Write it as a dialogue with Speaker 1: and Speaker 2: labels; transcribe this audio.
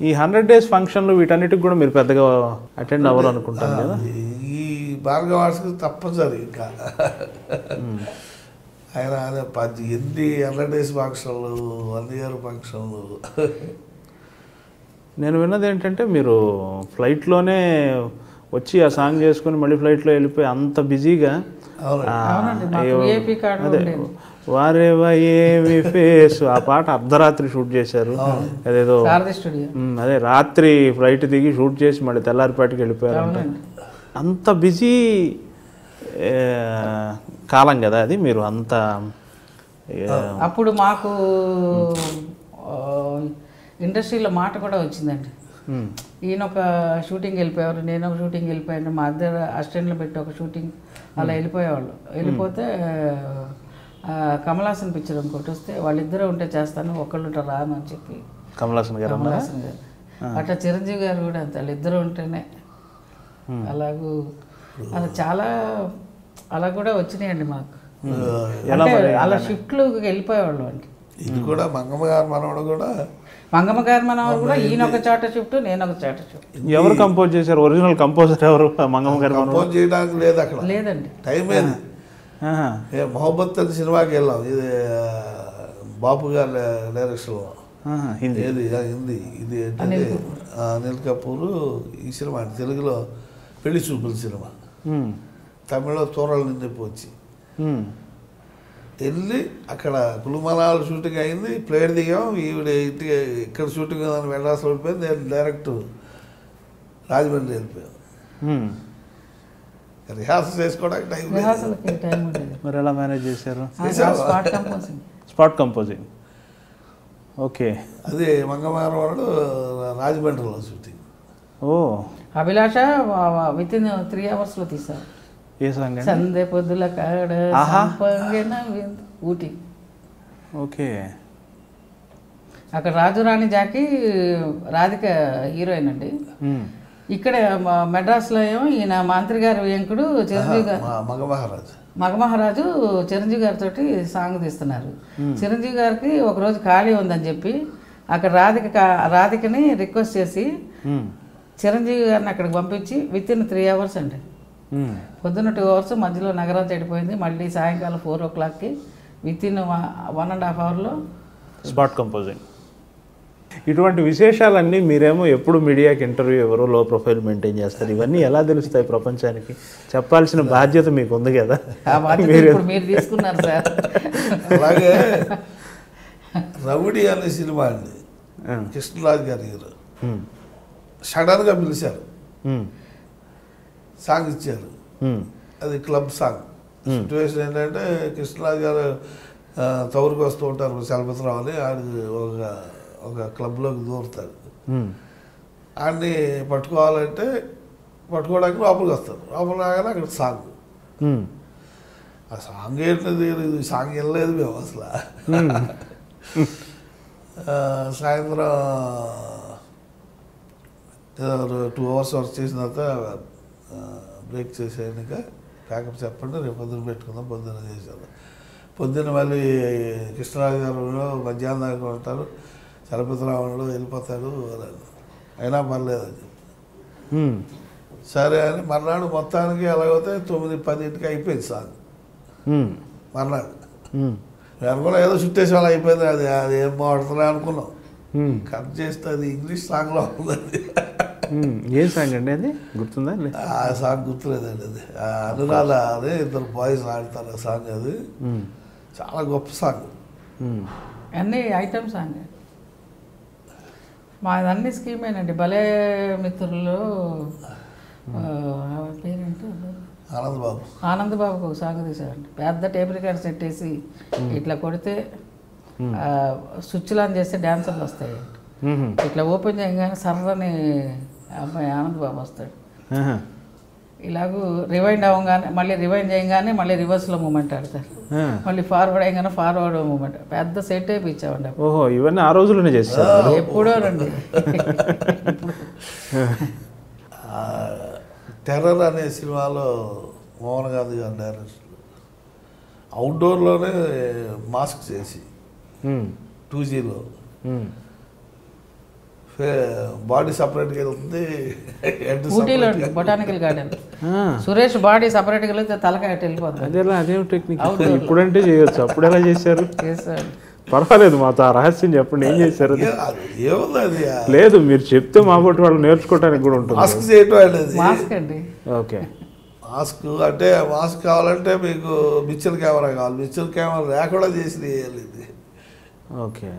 Speaker 1: ఈ 100 days ఫంక్షన్లు వీటన్నిటికి కూడా మీరు పెద్దగా అటెండ్ అవ్వరు అనుకుంటాను కదా.
Speaker 2: ఈ భార్గవ ఆర్ట్స్కి తప్పనిసరి ఇంకా ఆయన ఎన్ని 100 days ఫంక్షన్లు 1 year ఫంక్షన్లు.
Speaker 1: నేను విన్నది ఏంటంటే మీరు ఫ్లైట్లోనే వచ్చి ఆ సాంగ్ చేసుకుని మళ్ళీ ఫ్లైట్లో వెళ్ళిపోయి అంత బిజీగా అదే వారేవా ఏమి ఫేస్ ఆ పాట అర్ధరాత్రి షూట్ చేశారు. అదేదో అదే రాత్రి ఫ్లైట్ దిగి షూట్ చేసి మళ్ళీ తెల్లారిపాటికి వెళ్ళిపోయారు. అంత బిజీ కాలం కదా అది. మీరు అంత
Speaker 3: అప్పుడు మాకు ఇండస్ట్రీలో మాట కూడా వచ్చిందండి. ఈయన ఒక షూటింగ్ వెళ్ళిపోయేవారు, నేను ఒక షూటింగ్ వెళ్ళిపోయాను, మా ఇద్దరు అసిస్టెంట్లు పెట్టి ఒక షూటింగ్ అలా వెళ్ళిపోయేవాళ్ళు. వెళ్ళిపోతే కమల్ హాసన్ పిక్చర్ ఇంకోటి వస్తే వాళ్ళిద్దరూ ఉంటే చేస్తాను, ఒకళ్ళు రాను అని చెప్పి
Speaker 1: కమల్ హాసన్ గారు
Speaker 3: అట్లా చిరంజీవి గారు కూడా అంతే, వాళ్ళిద్దరూ ఉంటేనే అలాగూ అలా చాలా అలా కూడా వచ్చినాయండి మాకు. అంటే అలా షిఫ్ట్లు వెళ్ళిపోయేవాళ్ళు అండి.
Speaker 2: ఇది కూడా మంగమ్మ గారు మనవాడు కూడా
Speaker 3: మంగమ్మ గారు మనవాడు కూడా ఈయన ఒక చాట షిఫ్ట్, నేను ఒక చాట షిఫ్ట్.
Speaker 1: ఎవరు కంపోజ్ చేశారు? ఒరిజినల్ కంపోజర్ ఎవరు? మంగమ్మ గారు
Speaker 2: కంపోజ్ చేయడానికి లేదు అక్కడ,
Speaker 3: లేదండి.
Speaker 2: టైం ఏది మొహబ్బత్ అని సినిమాకి వెళ్ళాం, ఇది బాపు గారి డైరెక్షన్లో, ఏది హిందీ, ఇది అనిల్ కపూర్. ఈ సినిమా తెలుగులో పెళ్లి చూపుల సినిమా, తమిళలో తోరలు నిండిపోచ్చి వెళ్ళి అక్కడ కులుమనాలు షూటింగ్ అయింది, ప్లేట్ దిగాం. ఈవిడ ఇక్కడ షూటింగ్ ఉందని మెడ్రాస్ వెళ్ళిపోయింది, నేను డైరెక్ట్ రాజమండ్రి వెళ్ళిపోయాను. రిహార్సల్ చేసుకోవడానికి టైం
Speaker 1: మరి ఎలా మేనేజ్ చేశారు? Spot composing. ఓకే,
Speaker 2: అదే మంగమారం వాడు రాజమండ్రిలో షూటింగ్.
Speaker 1: ఓ
Speaker 3: అభిలాష వితిన్ 3 hours తీశారు.
Speaker 1: ఏ సాంగ్?
Speaker 3: సందే పొద్దుల కాడ ఊటీ.
Speaker 1: ఓకే,
Speaker 3: అక్కడ రాజు రాణి జాకి రాధిక హీరోయిన్ అండి. ఇక్కడ మెడ్రాస్లో ఏమో ఈయన మంత్రి గారు వెంకుడు చిరంజీవి గారు మగమహారాజు చిరంజీవి గారితో సాంగ్ తీస్తున్నారు. చిరంజీవి గారికి ఒకరోజు ఖాళీ ఉందని చెప్పి అక్కడ రాధికని రిక్వెస్ట్ చేసి చిరంజీవి గారిని అక్కడికి పంపించి వితిన్ 3 hours అండి. పొద్దున్న 2 hours, మధ్యలో నగరాలు చెడిపోయింది. మళ్ళీ సాయంకాలం 4 o'clockకి వితిన్ 1.5 hourలో
Speaker 1: స్పాట్ కంపోజింగ్. ఇటువంటి విశేషాలన్నీ మీరేమో ఎప్పుడు మీడియాకి ఇంటర్వ్యూ ఎవరో లో ప్రొఫైల్ మెయింటైన్ చేస్తారు. ఇవన్నీ ఎలా తెలుస్తాయి ప్రపంచానికి? చెప్పాల్సిన బాధ్యత మీకు ఉంది కదా,
Speaker 3: మీరు తీసుకున్నారు సార్.
Speaker 2: అలాగే రౌడీ అనే సినిమా అండి, కృష్ణరాజు గారి హీరో, సడన్గా పిలిచారు, సాంగ్ ఇచ్చారు. అది క్లబ్ సాంగ్. సిచ్యువేషన్ ఏంటంటే కృష్ణరాజు గారు తౌరుకు వస్తూ ఉంటారు, చలపతిరావు అని, ఆడు ఒక క్లబ్లోకి దూరుతాడు. ఆడిని పట్టుకోవాలంటే పట్టుకోవడానికి లోపలికి వస్తారు. లోపల రాగానే అక్కడ సాంగ్. ఆ సాంగ్ ఏంటది, సాంగ్ వెళ్ళలేదు మేము అసలు. సాయంత్రం 2 hours వర్క్ చేసిన తర్వాత బ్రేక్ చేసేయక ప్యాకప్ చెప్పండి, రేపు పొద్దున్న పెట్టుకుందాం. పొద్దున్న చేసేది. పొద్దున్న మళ్ళీ కృష్ణరాజు గారు మధ్యాహ్నం దాకా ఉంటారు, చలపతిరావుడు వెళ్ళిపోతాడు. అయినా పర్లేదు అది. సరే అని మర్నాడు మొత్తానికి ఎలాగైతే 9-10 అయిపోయింది సాంగ్. మర్నాడు మేము కూడా ఏదో చుట్టేసి వాళ్ళు అయిపోయింది. అది ఏం మాడుతున్నా అనుకున్నాం. కట్ చేస్తే అది ఇంగ్లీష్ సాంగ్లో ఉందండి.
Speaker 1: ఏ సాంగ్ అండి అది? గుర్తుందా?
Speaker 2: ఆ సాంగ్ గుర్తులేదండి. అది అనురాధ అదే 2 boys ఆడతారు ఆ సాంగ్. అది చాలా గొప్ప సాంగ్.
Speaker 3: అన్నీ ఐటమ్ సాంగ్. మాదన్నీ స్కీమేనండి. భలే మిత్రులు పేరేంటో ఆనందబాబుకి ఒక సాంగ్ తీశారండి. పెద్ద టేప్ రికార్డ్ సెట్ వేసి ఇట్లా కొడితే స్విచ్లు ఆన్ చేస్తే డాన్సర్లు వస్తాయి. ఇట్లా ఓపెన్ చేయగానే సర్రని అబ్బాయి ఆనందబాబు వస్తాడు. ఇలాగూ రివైండ్ అవ్వగానే మళ్ళీ రివైండ్ చేయగానే మళ్ళీ రివర్స్లో మూమెంట్ ఆడతారు. మళ్ళీ ఫార్వర్డ్ అయ్యగానే ఫార్వర్డ్ మూమెంట్. పెద్ద సెట్ అయిపోయించామండి.
Speaker 1: ఓహో, ఇవన్నీ ఆ రోజుల్లోనే చేస్తారు.
Speaker 3: ఎప్పుడో రండి.
Speaker 2: టెర్రర్ అనే సినిమాలో మోహన్ గాంధీ గారి డైరెక్టర్ అవుట్డోర్లోనే మాస్క్ చేసి 2Gలో బాడీ సపరేట్గా వెళ్తుంది,
Speaker 3: ఊటీలో బొటానికల్ గార్డెన్ సురేష్ బాడీ సపరేట్గా వెళ్తే తలకాయ వెళ్ళిపోతుంది.
Speaker 1: అదేలా అదేం టెక్నిక్ ఇప్పుడంటే చేయొచ్చు, అప్పుడు ఎలా చేశారు?
Speaker 3: చేశారు.
Speaker 1: పర్వాలేదు, మాతో ఆ రహస్యం చెప్పండి, ఏం చేశారు?
Speaker 2: ఏముంది అది
Speaker 1: లేదు, మీరు చెప్తే మా బట్టి వాళ్ళు నేర్చుకోవడానికి కూడా ఉంటుంది.
Speaker 2: మాస్క్ చేయటం అనేది.
Speaker 3: మాస్క్ అండి.
Speaker 1: ఓకే,
Speaker 2: మాస్క్ అంటే మాస్క్ కావాలంటే మీకు మిక్చర్ కెమెరా కావాలి, మిక్చర్ కెమెరా లేకుండా చేసి వేయాలి ఇది.
Speaker 1: ఓకే.